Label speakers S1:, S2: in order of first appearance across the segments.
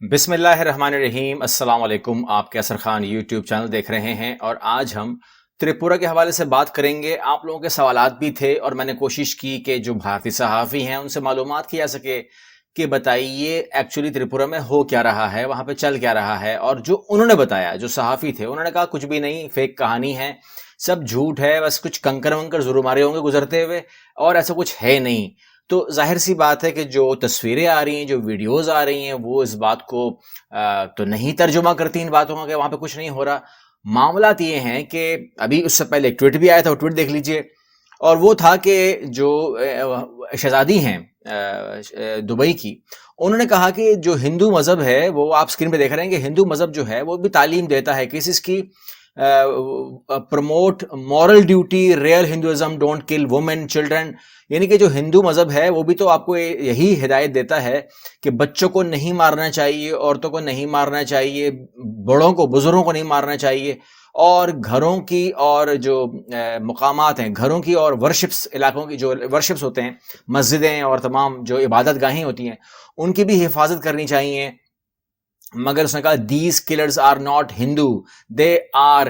S1: بسم اللہ الرحمن الرحیم۔ السلام علیکم، آپ کیسر خان یوٹیوب چینل دیکھ رہے ہیں اور آج ہم تریپورہ کے حوالے سے بات کریں گے۔ آپ لوگوں کے سوالات بھی تھے اور میں نے کوشش کی کہ جو بھارتی صحافی ہیں ان سے معلومات کی جا سکے کہ بتائیے ایکچولی تریپورہ میں ہو کیا رہا ہے، وہاں پہ چل کیا رہا ہے۔ اور جو انہوں نے بتایا، جو صحافی تھے، انہوں نے کہا کچھ بھی نہیں، فیک کہانی ہے، سب جھوٹ ہے، بس کچھ کنکر ونکر ضرور مارے ہوں گے گزرتے ہوئے اور ایسا کچھ ہے نہیں۔ تو ظاہر سی بات ہے کہ جو تصویریں آ رہی ہیں، جو ویڈیوز آ رہی ہیں، وہ اس بات کو تو نہیں ترجمہ کرتی ان باتوں کا کہ وہاں پہ کچھ نہیں ہو رہا۔ معاملات یہ ہیں کہ ابھی اس سے پہلے ایک ٹویٹ بھی آیا تھا، وہ ٹویٹ دیکھ لیجئے، اور وہ تھا کہ جو شہزادی ہیں دبئی کی، انہوں نے کہا کہ جو ہندو مذہب ہے، وہ آپ اسکرین پہ دیکھ رہے ہیں کہ ہندو مذہب جو ہے وہ بھی تعلیم دیتا ہے کہ اس کی promote moral duty, real Hinduism don't kill women children, یعنی کہ جو ہندو مذہب ہے وہ بھی تو آپ کو یہی ہدایت دیتا ہے کہ بچوں کو نہیں مارنا چاہیے، عورتوں کو نہیں مارنا چاہیے، بڑوں کو، بزرگوں کو نہیں مارنا چاہیے، اور گھروں کی اور جو مقامات ہیں، گھروں کی اور ورشپس علاقوں کی جو ورشپس ہوتے ہیں، مسجدیں اور تمام جو عبادت گاہیں ہوتی ہیں، ان کی بھی حفاظت کرنی چاہیے۔ مگر اس نے کہا these colours are not Hindu, they are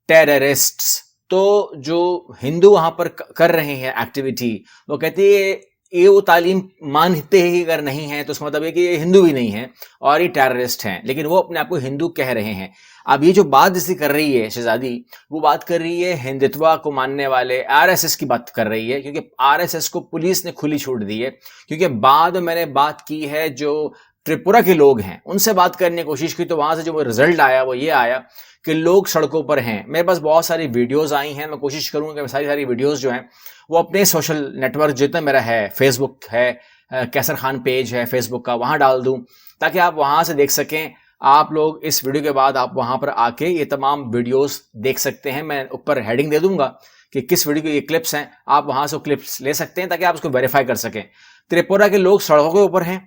S1: terrorists. تو جو ہندو وہاں پر کر رہے ہیں ایکٹیویٹی، وہ کہتے ہیں یہ وہ تعلیم مانتے ہی اگر نہیں ہیں تو اس کا مطلب ہے کہ یہ ہندو بھی نہیں ہیں اور یہ ٹیررسٹ ہیں، لیکن وہ اپنے آپ کو ہندو کہہ رہے ہیں۔ اب یہ جو بات جیسی کر رہی ہے شہزادی، وہ بات کر رہی ہے ہندتوا کو ماننے والے RSS کی بات کر رہی ہے، کیونکہ RSS کو پولیس نے کھلی چھوٹ دی ہے۔ کیونکہ بعد میں نے بات کی ہے جو تریپورہ کے لوگ ہیں ان سے بات کرنے کی کوشش کی، تو وہاں سے جو رزلٹ آیا وہ یہ آیا کہ لوگ سڑکوں پر ہیں۔ میرے پاس بہت ساری ویڈیوز آئی ہیں، میں کوشش کروں گا کہ ساری ویڈیوز جو ہیں وہ اپنے سوشل نیٹ ورک جتنا میرا ہے، فیس بک ہے، کیسر خان پیج ہے فیس بک کا، وہاں ڈال دوں تاکہ آپ وہاں سے دیکھ سکیں۔ آپ لوگ اس ویڈیو کے بعد آپ وہاں پر آ کے یہ تمام ویڈیوز دیکھ سکتے ہیں۔ میں اوپر ہیڈنگ دے دوں گا کہ کس ویڈیو کے یہ کلپس ہیں، آپ وہاں سے کلپس لے سکتے ہیں تاکہ آپ اس کو ویریفائی کر سکیں۔ تریپورہ کے لوگ سڑکوں کے اوپر ہیں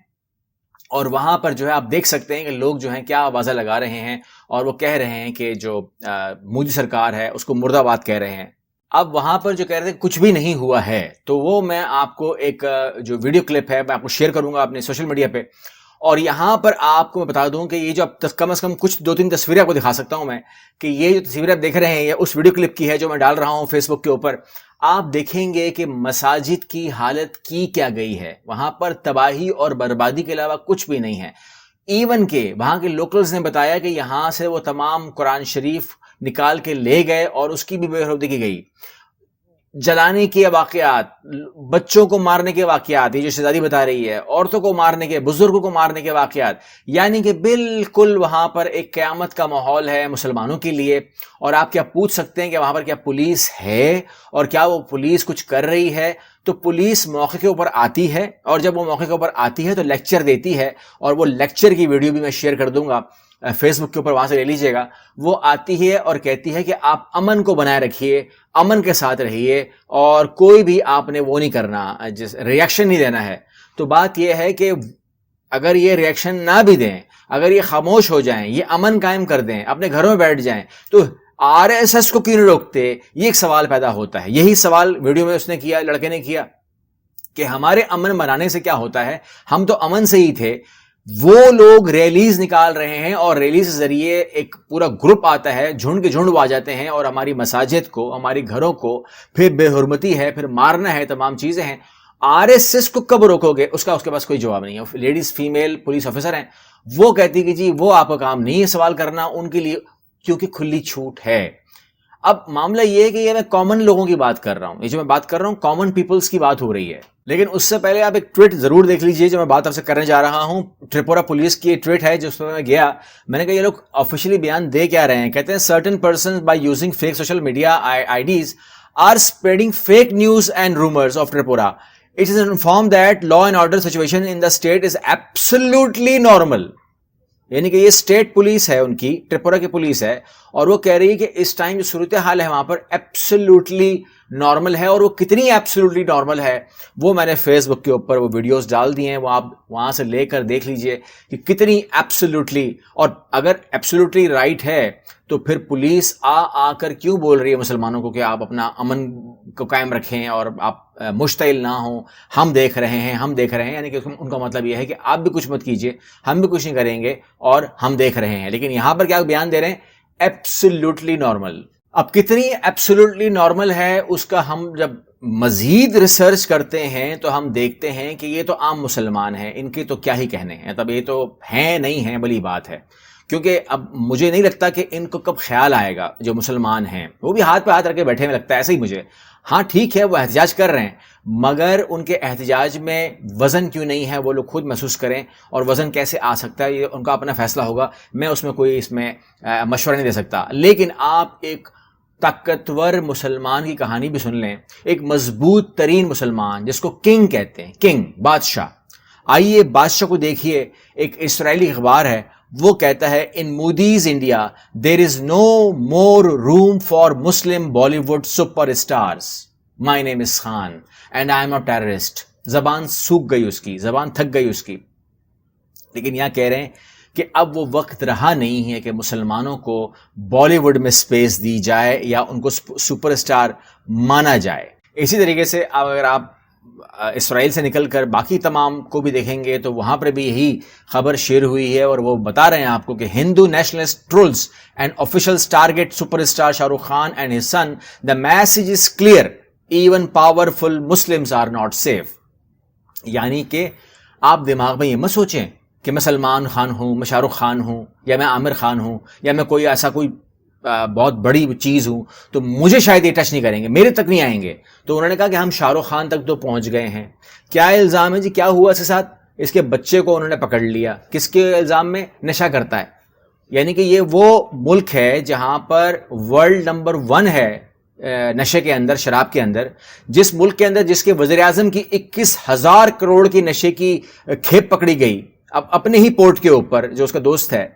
S1: اور وہاں پر جو ہے آپ دیکھ سکتے ہیں کہ لوگ جو ہیں کیا آوازیں لگا رہے ہیں، اور وہ کہہ رہے ہیں کہ جو مودی سرکار ہے اس کو مردہ باد کہہ رہے ہیں۔ اب وہاں پر جو کہہ رہے تھے کچھ بھی نہیں ہوا ہے، تو وہ میں آپ کو ایک جو ویڈیو کلپ ہے میں آپ کو شیئر کروں گا اپنے سوشل میڈیا پہ، اور یہاں پر آپ کو میں بتا دوں کہ یہ جو اب کم از کم کچھ 2-3 تصویریں آپ کو دکھا سکتا ہوں میں، کہ یہ جو تصویریں آپ دیکھ رہے ہیں یہ اس ویڈیو کلپ کی ہے جو میں ڈال رہا ہوں فیس بک کے اوپر۔ آپ دیکھیں گے کہ مساجد کی حالت کی کیا گئی ہے، وہاں پر تباہی اور بربادی کے علاوہ کچھ بھی نہیں ہے۔ ایون کہ وہاں کے لوکلز نے بتایا کہ یہاں سے وہ تمام قرآن شریف نکال کے لے گئے اور اس کی بھی بے حرمتی کی گئی۔ جلانے کے واقعات، بچوں کو مارنے کے واقعات، یہ جو شہزادی بتا رہی ہے، عورتوں کو مارنے کے، بزرگوں کو مارنے کے واقعات، یعنی کہ بالکل وہاں پر ایک قیامت کا ماحول ہے مسلمانوں کے لیے۔ اور آپ کیا پوچھ سکتے ہیں کہ وہاں پر کیا پولیس ہے اور کیا وہ پولیس کچھ کر رہی ہے؟ تو پولیس موقع کے اوپر آتی ہے، اور جب وہ موقع کے اوپر آتی ہے تو لیکچر دیتی ہے، اور وہ لیکچر کی ویڈیو بھی میں شیئر کر دوں گا فیس بک کے اوپر، وہاں سے لے لیجئے گا۔ وہ آتی ہے اور کہتی ہے کہ آپ امن کو بنائے رکھیے، امن کے ساتھ رہیے، اور کوئی بھی آپ نے وہ نہیں کرنا، ریاکشن نہیں دینا ہے۔ تو بات یہ ہے کہ اگر یہ ریاکشن نہ بھی دیں، اگر یہ خاموش ہو جائیں، یہ امن قائم کر دیں، اپنے گھروں میں بیٹھ جائیں، تو RSS کو کیوں نہیں روکتے؟ یہ ایک سوال پیدا ہوتا ہے۔ یہی سوال ویڈیو میں اس نے کیا، لڑکے نے کیا، کہ ہمارے امن بنانے سے کیا ہوتا ہے، ہم تو امن سے ہی تھے۔ وہ لوگ ریلیز نکال رہے ہیں اور ریلیز کے ذریعے ایک پورا گروپ آتا ہے، جھنڈ کے جھنڈ آ جاتے ہیں اور ہماری مساجد کو، ہماری گھروں کو پھر بے حرمتی ہے، پھر مارنا ہے، تمام چیزیں ہیں۔ RSS کو کب روکو گے؟ اس کے پاس کوئی جواب نہیں ہے۔ لیڈیز فیمیل پولیس آفیسر ہیں، وہ کہتی کہ جی وہ آپ کا کام نہیں ہے سوال کرنا ان کے لیے، کیونکہ کھلی چھوٹ ہے۔ اب معاملہ یہ ہے کہ یہ میں کامن لوگوں کی بات کر رہا ہوں، یہ جو میں بات کر رہا ہوں کامن پیپلز کی بات ہو رہی ہے۔ لیکن اس سے پہلے آپ ایک ٹویٹ ضرور دیکھ لیجئے جو میں بات آپ سے کرنے جا رہا ہوں۔ تریپورہ پولیس کی ایک ٹویٹ ہے جس پر میں گیا، میں نے کہا یہ لوگ آفیشلی بیان دے کیا رہے ہیں؟ کہتے ہیں certain persons by using fake social media IDs are spreading fake news and rumors of Tripura. It is informed that law and order situation in the state is absolutely normal. یعنی کہ یہ state police ہے ان کی، تریپورہ کی police ہے، اور وہ کہہ رہی ہے کہ اس ٹائم جو صورتحال ہے وہاں پر ایبسلیوٹلی نارمل ہے, اور وہ کتنی ایبسلیوٹلی نارمل ہے وہ میں نے فیس بک کے اوپر وہ ویڈیوز ڈال دی ہیں, وہ آپ وہاں سے لے کر دیکھ لیجئے کہ کتنی ایبسلیوٹلی, اور اگر ایبسلیوٹلی رائٹ ہے تو پھر پولیس آ کر کیوں بول رہی ہے مسلمانوں کو کہ آپ اپنا امن کو قائم رکھیں اور آپ مشتعل نہ ہوں, ہم دیکھ رہے ہیں, ہم دیکھ رہے ہیں, یعنی کہ ان کا مطلب یہ ہے کہ آپ بھی کچھ مت کیجئے, ہم بھی کچھ نہیں کریں گے اور ہم دیکھ رہے ہیں. لیکن یہاں پر کیا بیان دے رہے ہیں, ایبسلیوٹلی نارمل. اب کتنی ایبسلیوٹلی نارمل ہے اس کا ہم جب مزید ریسرچ کرتے ہیں تو ہم دیکھتے ہیں کہ یہ تو عام مسلمان ہیں, ان کے تو کیا ہی کہنے ہیں, تب یہ تو ہیں نہیں ہیں بلی بات ہے. کیونکہ اب مجھے نہیں لگتا کہ ان کو کب خیال آئے گا, جو مسلمان ہیں وہ بھی ہاتھ پہ ہاتھ رکھ کے بیٹھے ہوئے لگتا ہے ایسے ہی مجھے. ہاں ٹھیک ہے وہ احتجاج کر رہے ہیں, مگر ان کے احتجاج میں وزن کیوں نہیں ہے, وہ لوگ خود محسوس کریں, اور وزن کیسے آ سکتا ہے یہ ان کا اپنا فیصلہ ہوگا, میں اس میں کوئی مشورہ نہیں دے سکتا. لیکن آپ ایک طاقتور مسلمان کی کہانی بھی سن لیں, ایک مضبوط ترین مسلمان جس کو کنگ کہتے ہیں, کنگ بادشاہ. آئیے بادشاہ کو دیکھیے, ایک اسرائیلی اخبار ہے, وہ کہتا ہے in Modi's India there is no more room for Muslim Bollywood superstars, my name is Khan and I am a terrorist. زبان سوکھ گئی اس کی, زبان تھک گئی اس کی. لیکن یہاں کہہ رہے ہیں کہ اب وہ وقت رہا نہیں ہے کہ مسلمانوں کو بالی ووڈ میں سپیس دی جائے یا ان کو سپر اسٹار مانا جائے. اسی طریقے سے اگر آپ اسرائیل سے نکل کر باقی تمام کو بھی دیکھیں گے تو وہاں پر بھی یہی خبر شیئر ہوئی ہے, اور وہ بتا رہے ہیں آپ کو کہ Hindu nationalist trolls and officials target super star Shah Rukh Khan and his son, the message is clear even powerful Muslims are not safe. یعنی کہ آپ دماغ میں یہ مت سوچیں کہ میں سلمان خان ہوں, میں شاہ رخ خان ہوں, یا میں عامر خان ہوں, یا میں کوئی ایسا کوئی بہت بڑی چیز ہوں تو مجھے شاید یہ ٹچ نہیں کریں گے, میرے تک نہیں آئیں گے. تو انہوں نے کہا کہ ہم شاہ رخ خان تک تو پہنچ گئے ہیں. کیا الزام ہے جی, کیا ہوا اس کے ساتھ؟ اس کے بچے کو انہوں نے پکڑ لیا. کس کے الزام میں؟ نشہ کرتا ہے. یعنی کہ یہ وہ ملک ہے جہاں پر ورلڈ نمبر 1 ہے نشے کے اندر, شراب کے اندر. جس ملک کے اندر جس کے وزیر اعظم کی 21,000 کروڑ کی نشے کی کھیپ پکڑی گئی اب اپنے ہی پورٹ کے اوپر, جو اس کا دوست ہے.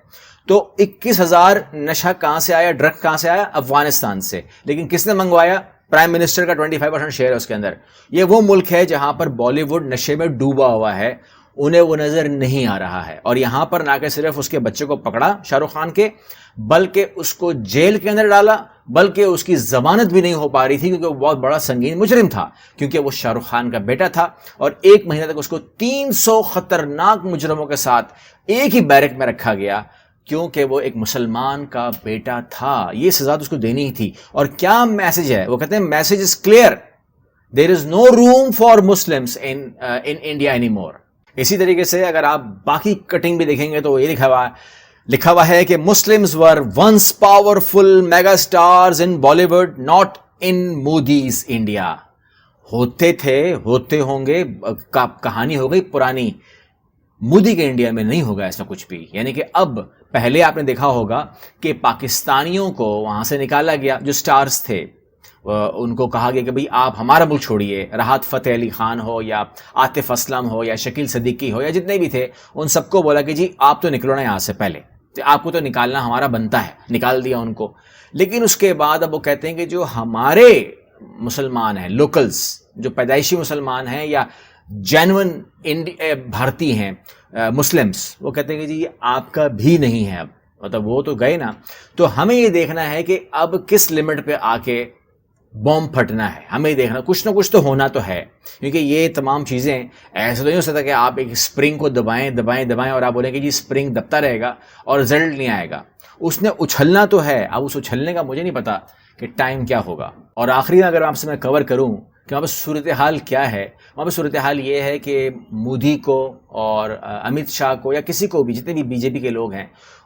S1: تو 21,000 نشہ کہاں سے آیا, ڈرگ کہاں سے آیا؟ افغانستان سے. لیکن کس نے منگوایا؟ پرائم منسٹر کا 25% شیئر ہے اس کے اندر. یہ وہ ملک ہے جہاں پر بالی ووڈ نشے میں ڈوبا ہوا ہے, انہیں وہ نظر نہیں آ رہا ہے. اور یہاں پر نہ کہ صرف اس کے بچے کو پکڑا شاہ رخ خان کے, بلکہ اس کو جیل کے اندر ڈالا, بلکہ اس کی ضمانت بھی نہیں ہو پا رہی تھی کیونکہ وہ بہت بڑا سنگین مجرم تھا, کیونکہ وہ شاہ رخ خان کا بیٹا تھا. اور 1 مہینہ تک اس کو 300 خطرناک مجرموں کے ساتھ ایک ہی بیرک میں رکھا گیا, کیونکہ وہ ایک مسلمان کا بیٹا تھا. یہ سزا تو اس کو دینی ہی تھی. اور کیا میسج ہے؟ وہ کہتے ہیں message is clear, there is no room for Muslims in India any more. اسی طریقے سے اگر آپ باقی کٹنگ بھی دیکھیں گے تو یہ لکھا ہوا ہے کہ Muslims were once powerful mega stars in Bollywood not in Modi's India. ہوتے تھے, ہوتے ہوں گے, کہانی ہو گئی پرانی. مودی کے انڈیا میں نہیں ہوگا ایسا کچھ بھی. یعنی کہ اب پہلے آپ نے دیکھا ہوگا کہ پاکستانیوں کو وہاں سے نکالا گیا, جو سٹارز تھے ان کو کہا گیا کہ بھئی آپ ہمارا ملک چھوڑیے. راحت فتح علی خان ہو یا عاطف اسلم ہو یا شکیل صدیقی ہو یا جتنے بھی تھے, ان سب کو بولا کہ جی آپ تو نکلو نا یہاں سے, پہلے آپ کو تو نکالنا ہمارا بنتا ہے. نکال دیا ان کو. لیکن اس کے بعد اب وہ کہتے ہیں کہ جو ہمارے مسلمان ہیں, لوکلز, جو پیدائشی مسلمان ہیں یا جینون بھارتی ہیں مسلمز, وہ کہتے ہیں کہ جی آپ کا بھی نہیں ہے. اب مطلب وہ تو گئے نا. تو ہمیں یہ دیکھنا ہے کہ اب کس لیمٹ پہ آ کے بوم پھٹنا ہے. ہمیں دیکھنا کچھ نہ کچھ تو ہونا تو ہے, کیونکہ یہ تمام چیزیں ایسا تو نہیں ہو سکتا کہ آپ ایک اسپرنگ کو دبائیں اور آپ بولیں کہ جی اسپرنگ دبتا رہے گا اور رزلٹ نہیں آئے گا. اس نے اچھلنا تو ہے. اب اس اچھلنے کا مجھے نہیں پتا کہ ٹائم کیا ہوگا. اور آخری اگر آپ سے میں کور کروں کہ وہاں پہ صورتحال کیا ہے, وہاں پہ صورتحال یہ ہے کہ مودی کو اور امت شاہ کو یا کسی کو بھی, جتنے بھی بی جے پی کے لوگ ہیں,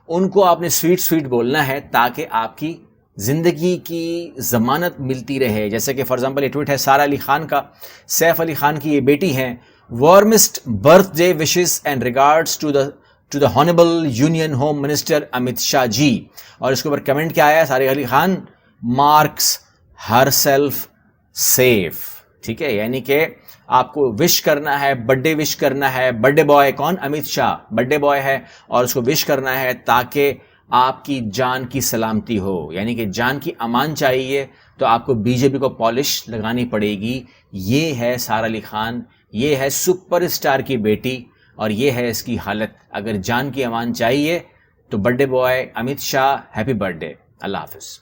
S1: ان کو آپ نے سویٹ بولنا ہے تاکہ آپ کی زندگی کی ضمانت ملتی رہے. جیسے کہ فار ایگزامپل یہ ٹویٹ ہے سارا علی خان کا, سیف علی خان کی یہ بیٹی ہیں, warmest birthday wishes and regards to the honourable union home minister Amit Shah جی. اور اس کے اوپر کمنٹ کیا آیا؟ Sara Ali Khan marks herself safe. ٹھیک ہے, یعنی کہ آپ کو وش کرنا ہے, برتھ ڈے وش کرنا ہے. برتھ ڈے بوائے کون؟ Amit Shah birth day boy ہے, اور اس کو وش کرنا ہے تاکہ آپ کی جان کی سلامتی ہو، یعنی کہ جان کی امان چاہیے تو آپ کو بی جے پی کو پالش لگانی پڑے گی. یہ ہے سارا علی خان، یہ ہے سپر اسٹار کی بیٹی، اور یہ ہے اس کی حالت. اگر جان کی امان چاہیے تو birth day boy Amit Shah, happy birth day. اللہ حافظ.